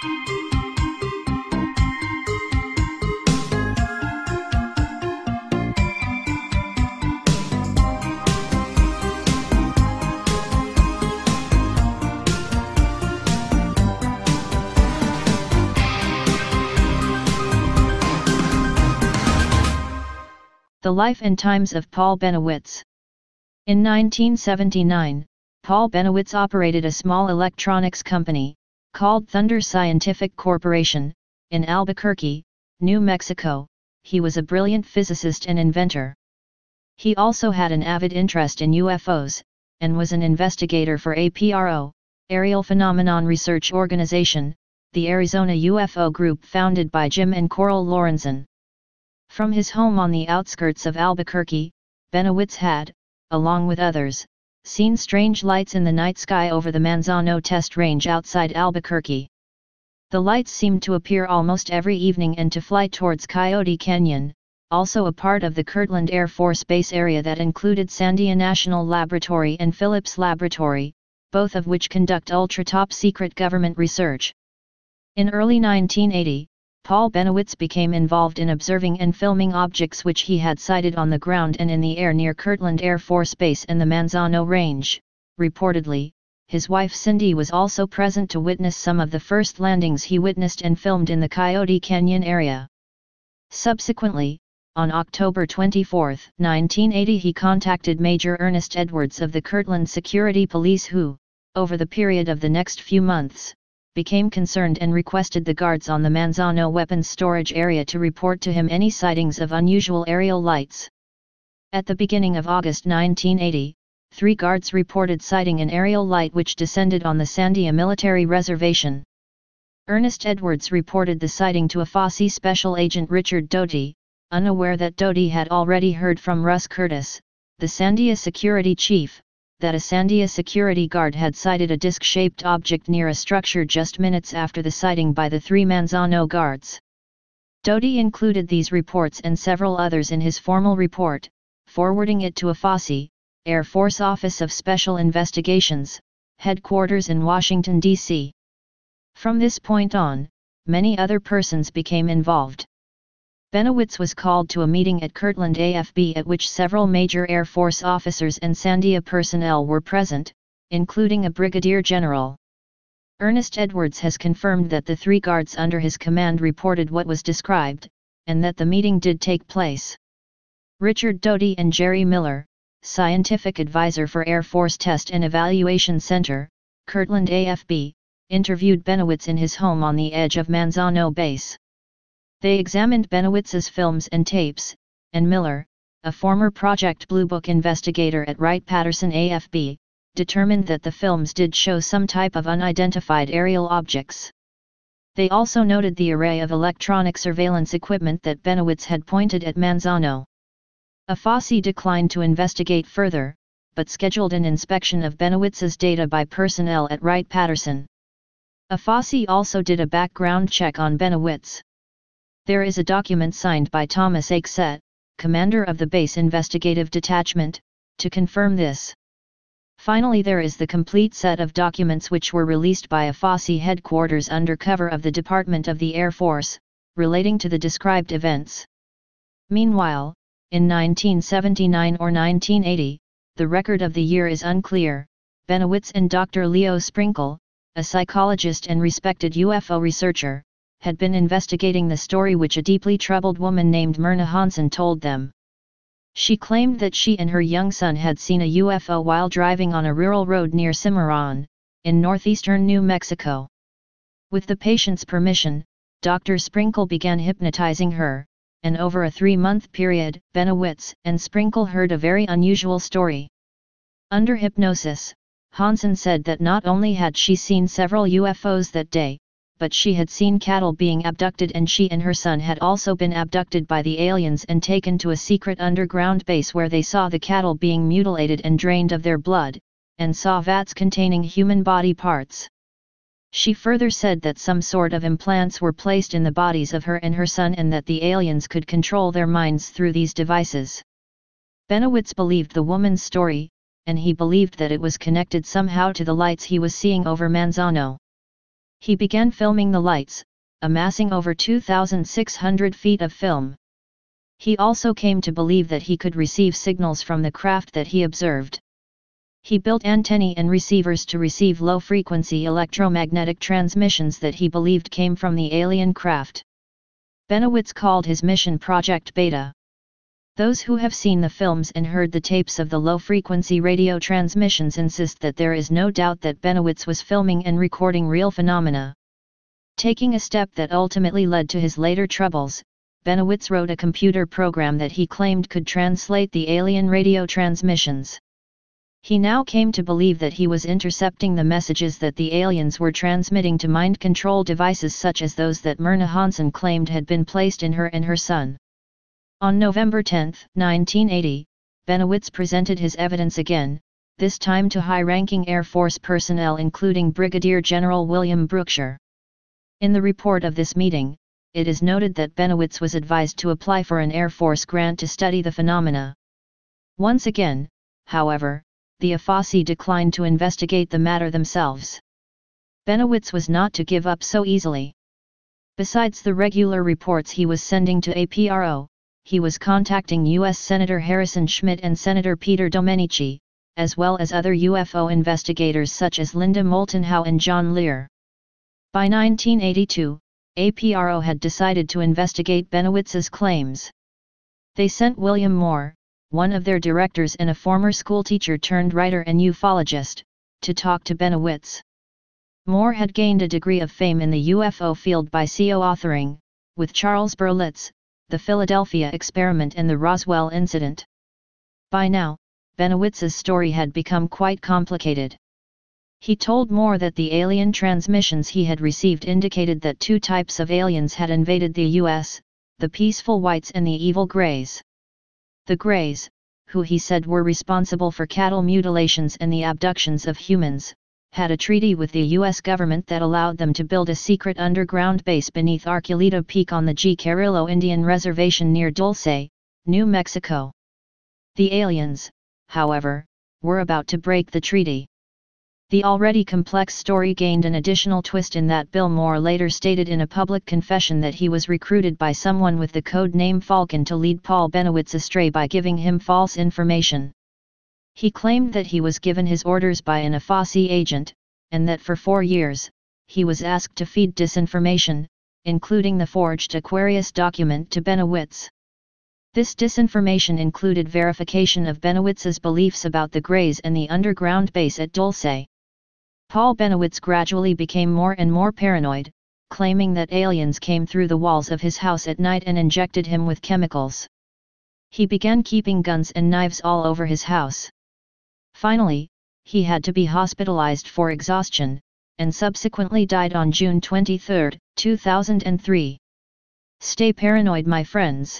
The Life and Times of Paul Bennewitz. In 1979, Paul Bennewitz operated a small electronics company, called Thunder Scientific Corporation, in Albuquerque, New Mexico. He was a brilliant physicist and inventor. He also had an avid interest in UFOs, and was an investigator for APRO, Aerial Phenomenon Research Organization, the Arizona UFO group founded by Jim and Coral Lorenzen. From his home on the outskirts of Albuquerque, Bennewitz had, along with others, seen strange lights in the night sky over the Manzano test range outside Albuquerque. The lights seemed to appear almost every evening and to fly towards Coyote Canyon, also a part of the Kirtland Air Force Base area that included Sandia National Laboratory and Phillips Laboratory, both of which conduct ultra-top-secret government research. In early 1980, Paul Bennewitz became involved in observing and filming objects which he had sighted on the ground and in the air near Kirtland Air Force Base and the Manzano Range. Reportedly, his wife Cindy was also present to witness some of the first landings he witnessed and filmed in the Coyote Canyon area. Subsequently, on October 24, 1980, he contacted Major Ernest Edwards of the Kirtland Security Police who, over the period of the next few months, became concerned and requested the guards on the Manzano weapons storage area to report to him any sightings of unusual aerial lights. At the beginning of August 1980, 3 guards reported sighting an aerial light which descended on the Sandia Military Reservation. Ernest Edwards reported the sighting to a Fosse Special Agent Richard Doty, unaware that Doty had already heard from Russ Curtis, the Sandia security chief, that a Sandia security guard had sighted a disc-shaped object near a structure just minutes after the sighting by the 3 Manzano guards. Doty included these reports and several others in his formal report, forwarding it to a Fosse, Air Force Office of Special Investigations, headquarters in Washington, D.C. From this point on, many other persons became involved. Bennewitz was called to a meeting at Kirtland AFB at which several major Air Force officers and Sandia personnel were present, including a brigadier general. Ernest Edwards has confirmed that the 3 guards under his command reported what was described, and that the meeting did take place. Richard Doty and Jerry Miller, scientific advisor for Air Force Test and Evaluation Center, Kirtland AFB, interviewed Bennewitz in his home on the edge of Manzano Base. They examined Bennewitz's films and tapes, and Miller, a former Project Blue Book investigator at Wright-Patterson AFB, determined that the films did show some type of unidentified aerial objects. They also noted the array of electronic surveillance equipment that Bennewitz had pointed at Manzano. A Fosse declined to investigate further, but scheduled an inspection of Bennewitz's data by personnel at Wright-Patterson. A Fosse also did a background check on Bennewitz. There is a document signed by Thomas Aikset, commander of the base investigative detachment, to confirm this. Finally, there is the complete set of documents which were released by a Fosse headquarters under cover of the Department of the Air Force, relating to the described events. Meanwhile, in 1979 or 1980, the record of the year is unclear, Bennewitz and Dr. Leo Sprinkle, a psychologist and respected UFO researcher, had been investigating the story which a deeply troubled woman named Myrna Hansen told them. She claimed that she and her young son had seen a UFO while driving on a rural road near Cimarron, in northeastern New Mexico. With the patient's permission, Dr. Sprinkle began hypnotizing her, and over a 3-month period, Bennewitz and Sprinkle heard a very unusual story. Under hypnosis, Hansen said that not only had she seen several UFOs that day, but she had seen cattle being abducted, and she and her son had also been abducted by the aliens and taken to a secret underground base where they saw the cattle being mutilated and drained of their blood, and saw vats containing human body parts. She further said that some sort of implants were placed in the bodies of her and her son and that the aliens could control their minds through these devices. Bennewitz believed the woman's story, and he believed that it was connected somehow to the lights he was seeing over Manzano. He began filming the lights, amassing over 2,600 feet of film. He also came to believe that he could receive signals from the craft that he observed. He built antennae and receivers to receive low-frequency electromagnetic transmissions that he believed came from the alien craft. Bennewitz called his mission Project Beta. Those who have seen the films and heard the tapes of the low-frequency radio transmissions insist that there is no doubt that Bennewitz was filming and recording real phenomena. Taking a step that ultimately led to his later troubles, Bennewitz wrote a computer program that he claimed could translate the alien radio transmissions. He now came to believe that he was intercepting the messages that the aliens were transmitting to mind control devices such as those that Myrna Hansen claimed had been placed in her and her son. On November 10, 1980, Bennewitz presented his evidence again, this time to high-ranking Air Force personnel including Brigadier General William Brookshire. In the report of this meeting, it is noted that Bennewitz was advised to apply for an Air Force grant to study the phenomena. Once again, however, the AFASI declined to investigate the matter themselves. Bennewitz was not to give up so easily. Besides the regular reports he was sending to APRO, he was contacting U.S. Senator Harrison Schmitt and Senator Peter Domenici, as well as other UFO investigators such as Linda Moulton Howe and John Lear. By 1982, APRO had decided to investigate Bennewitz's claims. They sent William Moore, one of their directors and a former schoolteacher turned writer and ufologist, to talk to Bennewitz. Moore had gained a degree of fame in the UFO field by co-authoring, with Charles Berlitz, the Philadelphia experiment and the Roswell incident. By now, Bennewitz's story had become quite complicated. He told Moore that the alien transmissions he had received indicated that two types of aliens had invaded the U.S., the peaceful whites and the evil grays. The Greys, who he said were responsible for cattle mutilations and the abductions of humans, had a treaty with the U.S. government that allowed them to build a secret underground base beneath Arculito Peak on the G. Carrillo Indian Reservation near Dulce, New Mexico. The aliens, however, were about to break the treaty. The already complex story gained an additional twist in that Bill Moore later stated in a public confession that he was recruited by someone with the code name Falcon to lead Paul Bennewitz astray by giving him false information. He claimed that he was given his orders by an AFASI agent, and that for 4 years, he was asked to feed disinformation, including the forged Aquarius document to Bennewitz. This disinformation included verification of Bennewitz's beliefs about the Greys and the underground base at Dulce. Paul Bennewitz gradually became more and more paranoid, claiming that aliens came through the walls of his house at night and injected him with chemicals. He began keeping guns and knives all over his house. Finally, he had to be hospitalized for exhaustion, and subsequently died on June 23, 2003. Stay paranoid, my friends.